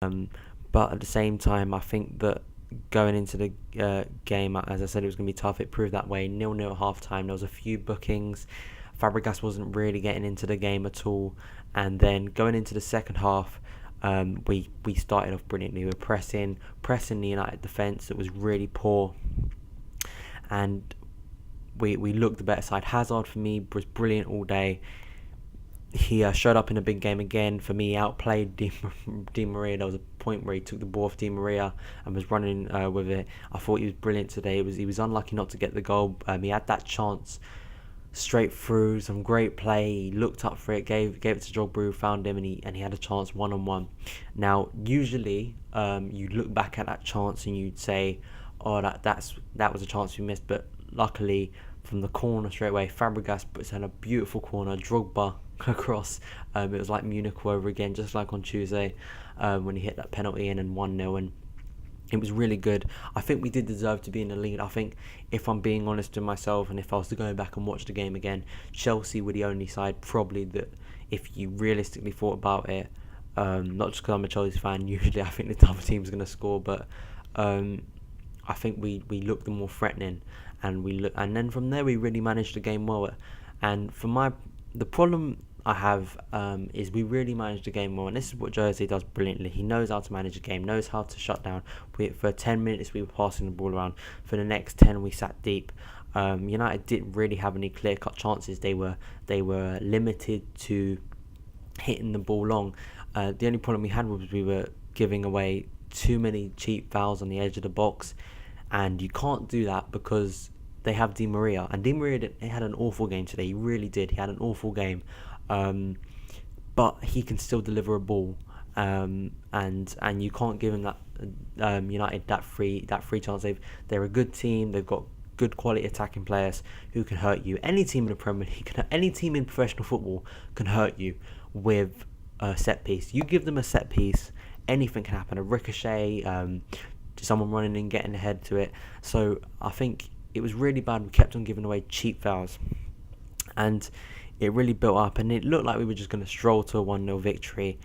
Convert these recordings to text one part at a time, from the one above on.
But at the same time, I think that going into the game, as I said, it was going to be tough. It proved that way. 0-0 at half time. There was a few bookings. Fabregas wasn't really getting into the game at all. And then going into the second half, we started off brilliantly. We were pressing the United defence. It was really poor. And we looked the better side. Hazard, for me, was brilliant all day. He showed up in a big game again. For me, he outplayed Di Maria. There was a point where he took the ball off Di Maria and was running with it. I thought he was brilliant today. He was unlucky not to get the goal. He had that chance straight through, some great play. He looked up for it, gave it to Drogba, found him, and he had a chance 1-on-1. Now, usually, you look back at that chance and you'd say, "Oh, that was a chance we missed." But luckily, from the corner straight away, Fabregas puts in a beautiful corner. Drogba across. It was like Munich over again, just like on Tuesday when he hit that penalty in and 1-0, and it was really good. I think we did deserve to be in the lead. I think, if I'm being honest with myself, and if I was to go back and watch the game again, Chelsea were the only side probably that, if you realistically thought about it, not just because I'm a Chelsea fan, usually I think the other team's going to score, but I think we looked the more threatening, and then from there we really managed the game well. And the problem I have is we really managed the game well, and this is what Jose does brilliantly. He knows how to manage a game, knows how to shut down. For 10 minutes we were passing the ball around. For the next 10 we sat deep. United didn't really have any clear-cut chances. They were limited to hitting the ball long. The only problem we had was we were giving away too many cheap fouls on the edge of the box, and you can't do that because they have Di Maria, and Di Maria had an awful game today. He really did. He had an awful game, but he can still deliver a ball, and you can't give him that United that free chance. They're a good team. They've got good quality attacking players who can hurt you. Any team in the Premier League, any team in professional football can hurt you with a set piece. You give them a set piece, anything can happen. A ricochet, someone running and getting ahead to it. So I think it was really bad. We kept on giving away cheap fouls, and it really built up, and it looked like we were just going to stroll to a 1-0 victory,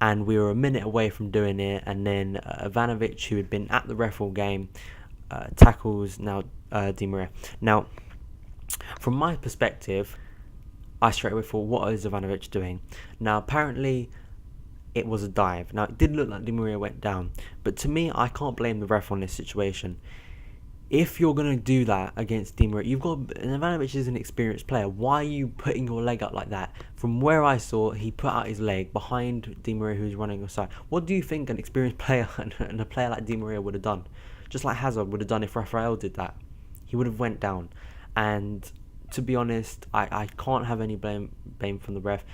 and we were a minute away from doing it. And then Ivanovic, who had been at the ref all game, tackles now Di Maria. Now, from my perspective, I straight away thought, what is Ivanovic doing? Now, apparently it was a dive. Now, it did look like Di Maria went down, but to me, I can't blame the ref on this situation. If you're going to do that against Di Maria, Ivanovic is an experienced player. Why are you putting your leg up like that? From where I saw, he put out his leg behind Di Maria, who's running aside. What do you think an experienced player and a player like Di Maria would have done? Just like Hazard would have done if Rafael did that. He would have went down. And to be honest, I can't have any blame from the ref.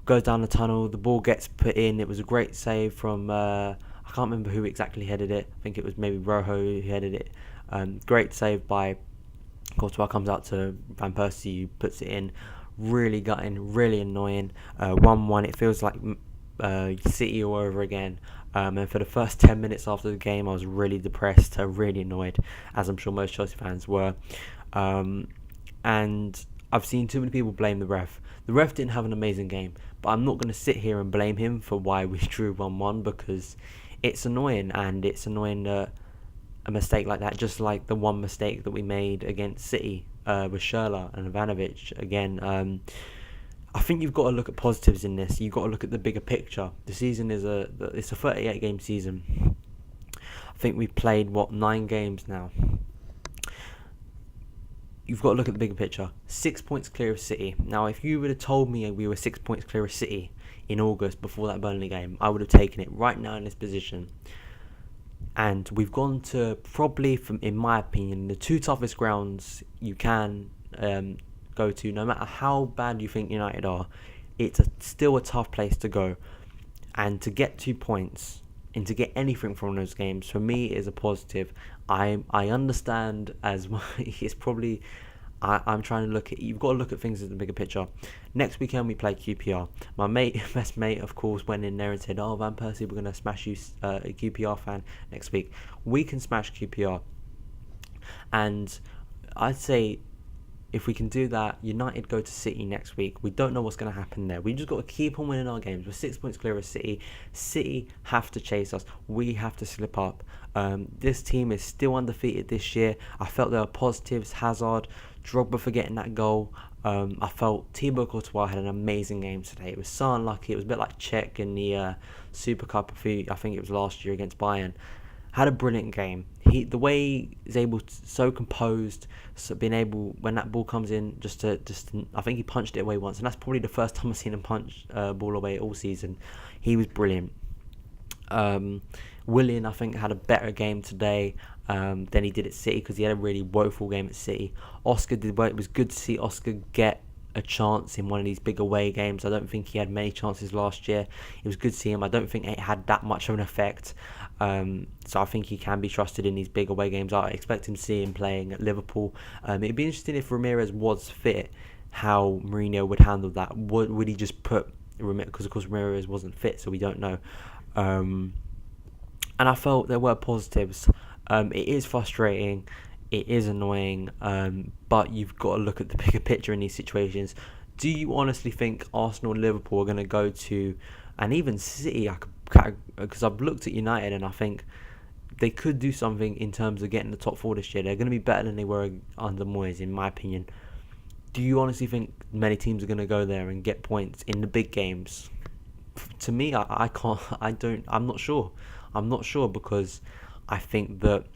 Goes down the tunnel, the ball gets put in. It was a great save from, I can't remember who exactly headed it. I think it was maybe Rojo who headed it. Great save by Courtois, comes out to Van Persie, who puts it in. Really gutting, really annoying. 1-1, it feels like City all over again. And for the first 10 minutes after the game, I was really depressed, really annoyed, as I'm sure most Chelsea fans were. And I've seen too many people blame the ref. The ref didn't have an amazing game, but I'm not going to sit here and blame him for why we drew 1-1, because it's annoying, and it's annoying that a mistake like that, just like the one mistake that we made against City with Schürrle and Ivanovic again. I think you've got to look at positives in this. You've got to look at the bigger picture. The season it's a 38 game season. I think we've played 9 games now. You've got to look at the bigger picture. 6 points clear of City. Now, if you would have told me we were 6 points clear of City in August before that Burnley game, I would have taken it right now in this position. And we've gone to probably, in my opinion, the 2 toughest grounds you can go to. No matter how bad you think United are, it's still a tough place to go. And to get 2 points and to get anything from those games, for me, is a positive. I understand as well. It's probably, I'm trying to look at, you've got to look at things as the bigger picture. Next weekend we play QPR. My best mate, of course, went in there and said, "Oh, Van Persie, we're going to smash you, a QPR fan, next week." We can smash QPR. And I'd say If we can do that, United go to City next week. We don't know what's going to happen there. We just got to keep on winning our games. We're 6 points clear of City. City have to chase us. We have to slip up. This team is still undefeated this year. I felt there were positives. Hazard, Drogba for getting that goal. I felt Thibaut Courtois had an amazing game today. It was so unlucky. It was a bit like Czech in the Super Cup, I think it was last year against Bayern. Had a brilliant game. The way he's able to, so composed, so being able when that ball comes in, I think he punched it away once, and that's probably the first time I've seen him punch ball away all season. He was brilliant. Willian, I think, had a better game today than he did at City because he had a really woeful game at City. Oscar did well. It was good to see Oscar get a chance in one of these big away games. I don't think he had many chances last year. It was good to see him. I don't think it had that much of an effect. So I think he can be trusted in these big away games. I expect him to see him playing at Liverpool. It'd be interesting if Ramirez was fit, how Mourinho would handle that. Would he just put Ramirez, because of course Ramirez wasn't fit, so we don't know. And I felt there were positives. It is frustrating. It is annoying, but you've got to look at the bigger picture in these situations. Do you honestly think Arsenal and Liverpool are going to go to, and even City, because I've looked at United and I think they could do something in terms of getting the top four this year. They're going to be better than they were under Moyes, in my opinion. Do you honestly think many teams are going to go there and get points in the big games? To me, I'm not sure. I'm not sure because I think that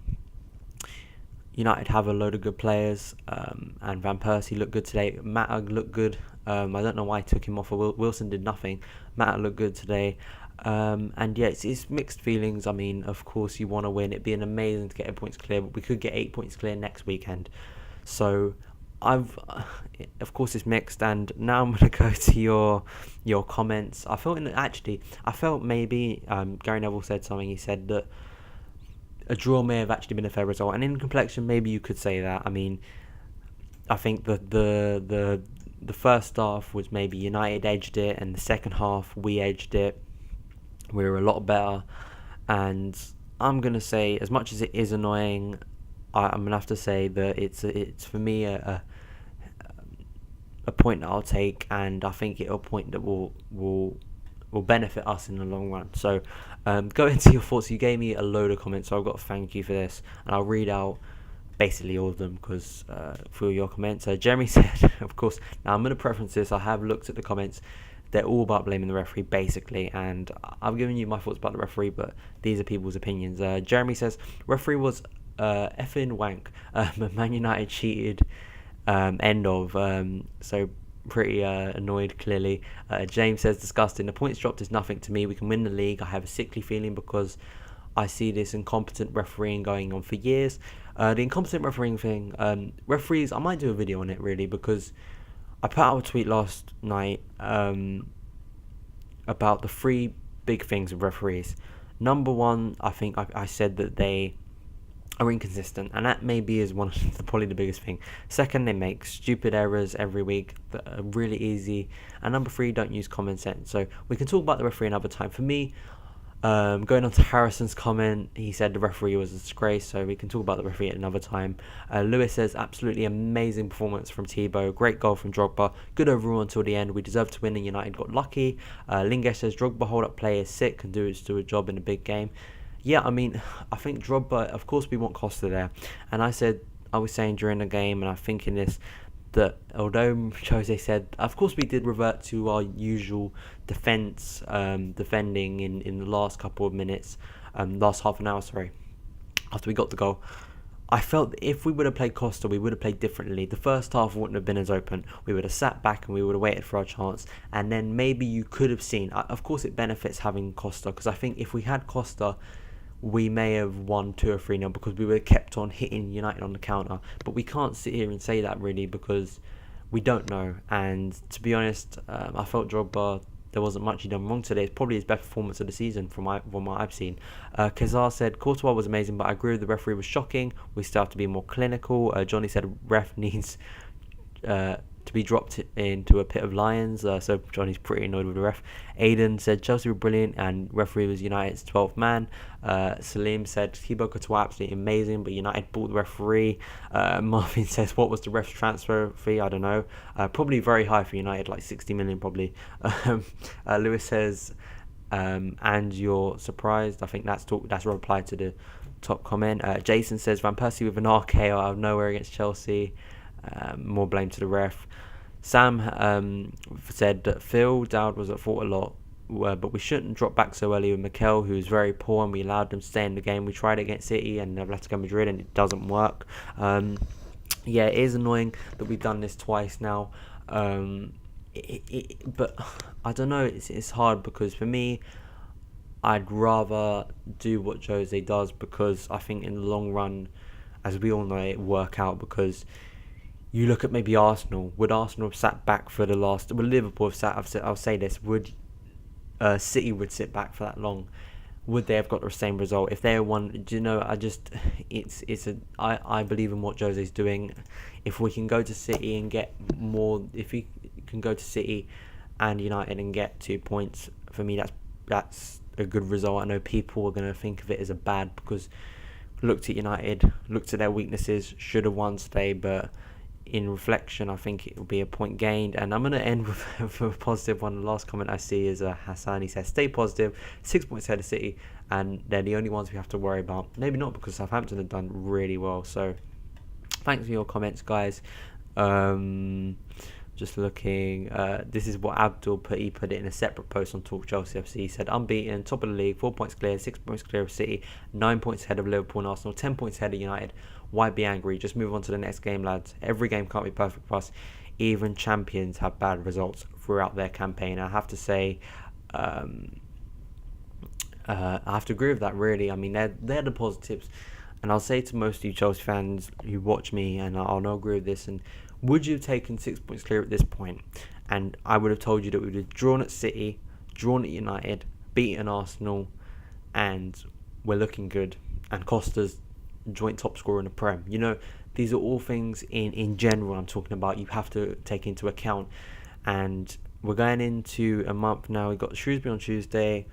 United have a load of good players, and Van Persie looked good today. Mata looked good. I don't know why I took him off. Wilson did nothing. Mata looked good today. And yeah, it's mixed feelings. I mean, of course, you want to win. It'd be amazing to get 8 points clear, but we could get 8 points clear next weekend. So of course, it's mixed. And now I'm going to go to your comments. I felt maybe Gary Neville said something. He said that a draw may have actually been a fair result, and in complexion, maybe you could say that. I mean, I think that the first half was maybe United edged it, and the second half we edged it. We were a lot better, and I'm gonna say, as much as it is annoying, I'm gonna have to say that it's for me a point that I'll take, and I think it'll a point that will benefit us in the long run. So go into your thoughts. You gave me a load of comments, so I've got to thank you for this, and I'll read out basically all of them because for your comments. Jeremy said, of course, now I'm going to preference this. I have looked at the comments. They're all about blaming the referee basically, and I've given you my thoughts about the referee, but these are people's opinions. Jeremy says referee was effing wank. Man United cheated. End of. So pretty annoyed clearly. James says disgusting. The points dropped is nothing to me. We can win the league. I have a sickly feeling because I see this incompetent refereeing going on for years. The incompetent refereeing thing, referees, I might do a video on it really, because I put out a tweet last night about the three big things of referees. Number one, I think I said that they are inconsistent, and that maybe is one of probably the biggest thing. Second, they make stupid errors every week that are really easy. And number three, don't use common sense. So we can talk about the referee another time. For me, going on to Harrison's comment, he said the referee was a disgrace, so we can talk about the referee at another time. Lewis says absolutely amazing performance from Thibaut, great goal from Drogba, good overall until the end. We deserved to win and United got lucky. Lingesh says Drogba hold up play is sick, can do a job in a big game. Yeah, I mean, I think Drogba, of course we want Costa there, and I was saying during the game, and I think in this, that although Jose said, of course we did revert to our usual defending in the last couple of minutes, last half an hour, after we got the goal. I felt that if we would have played Costa, we would have played differently. The first half wouldn't have been as open. We would have sat back and we would have waited for our chance, and then maybe you could have seen, of course it benefits having Costa, because I think if we had Costa, we may have won 2 or 3-0 because we would have kept on hitting United on the counter. But we can't sit here and say that really because we don't know. And to be honest, I felt Drogba, there wasn't much he done wrong today. It's probably his best performance of the season from what I've seen. Kazar said Courtois was amazing, but I agree with the referee was shocking. We still have to be more clinical. Johnny said ref needs to to be dropped into a pit of lions. So Johnny's pretty annoyed with the ref. Aiden said Chelsea were brilliant and referee was United's 12th man. Salim said Thibaut Courtois absolutely amazing, but United bought the referee. Marvin says, what was the ref's transfer fee? I don't know. Probably very high for United, like 60 million probably. Lewis says, and you're surprised. I think that's a reply to the top comment. Jason says Van Persie with an RKO out of nowhere against Chelsea. More blame to the ref. Sam said that Phil Dowd was at fault a lot, but we shouldn't drop back so early with Mikel, who's very poor, and we allowed them to stay in the game. We tried it against City and Atletico Madrid, and it doesn't work. Yeah, it is annoying that we've done this twice now. But I don't know. It's hard because for me, I'd rather do what Jose does because I think in the long run, as we all know, it work out because. You look at maybe Arsenal. Would Arsenal have sat back for the last? Would Liverpool have sat? I'll say this. Would City would sit back for that long? Would they have got the same result if they won? Do you know? I believe in what Jose's doing. If we can go to City and get more, if we can go to City and United and get 2 points, for me that's a good result. I know people are going to think of it as a bad because looked at United, looked at their weaknesses, should have won today, but. In reflection, I think it will be a point gained, and I'm going to end with a positive one. The last comment I see is Hassan. He says, "Stay positive. 6 points ahead of City, and they're the only ones we have to worry about. Maybe not because Southampton have done really well." So, thanks for your comments, guys. Just looking. This is what Abdul put. He put it in a separate post on Talk Chelsea FC. He said, "Unbeaten, top of the league, 4 points clear, 6 points clear of City, 9 points ahead of Liverpool and Arsenal, 10 points ahead of United. Why be angry? Just move on to the next game, lads. Every game can't be perfect for us. Even champions have bad results throughout their campaign." I have to say, I have to agree with that, really. I mean, they're the positives. And I'll say to most of you Chelsea fans who watch me, and I'll not agree with this, and would you have taken 6 points clear at this point? And I would have told you that we would have drawn at City, drawn at United, beaten Arsenal, and we're looking good. And Costa's joint top scorer in the Prem. You know, these are all things in general I'm talking about you have to take into account. And we're going into a month now. We've got Shrewsbury on Tuesday.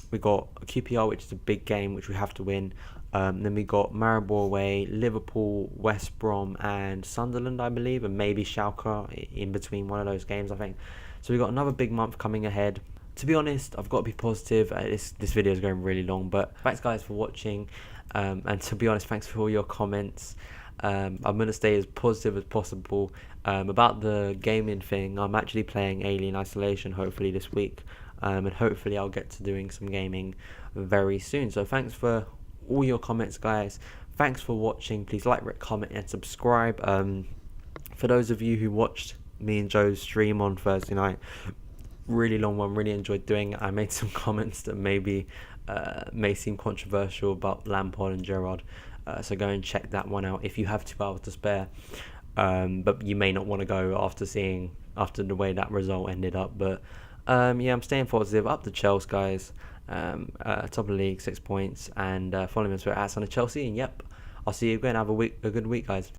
We got QPR, which is a big game, which we have to win. Then we got Maribor away, Liverpool, West Brom, and Sunderland, I believe, and maybe Schalke in between one of those games, I think. So we've got another big month coming ahead. To be honest, I've got to be positive. This video is going really long, but thanks, guys, for watching. And to be honest, thanks for all your comments. I'm going to stay as positive as possible. About the gaming thing, I'm actually playing Alien Isolation hopefully this week. And hopefully I'll get to doing some gaming very soon. So thanks for all your comments, guys. Thanks for watching. Please like, rate, comment, and subscribe. For those of you who watched me and Joe's stream on Thursday night, really long one, really enjoyed doing it. I made some comments that maybe may seem controversial about Lampard and Gerrard, so go and check that one out if you have 2 hours to spare, but you may not want to go after the way that result ended up. But yeah, I'm staying positive. Up the Chelsea, guys. Top of the league, 6 points, and follow me on Twitter at Son of Chelsea. And yep, I'll see you again. Have a good week, guys.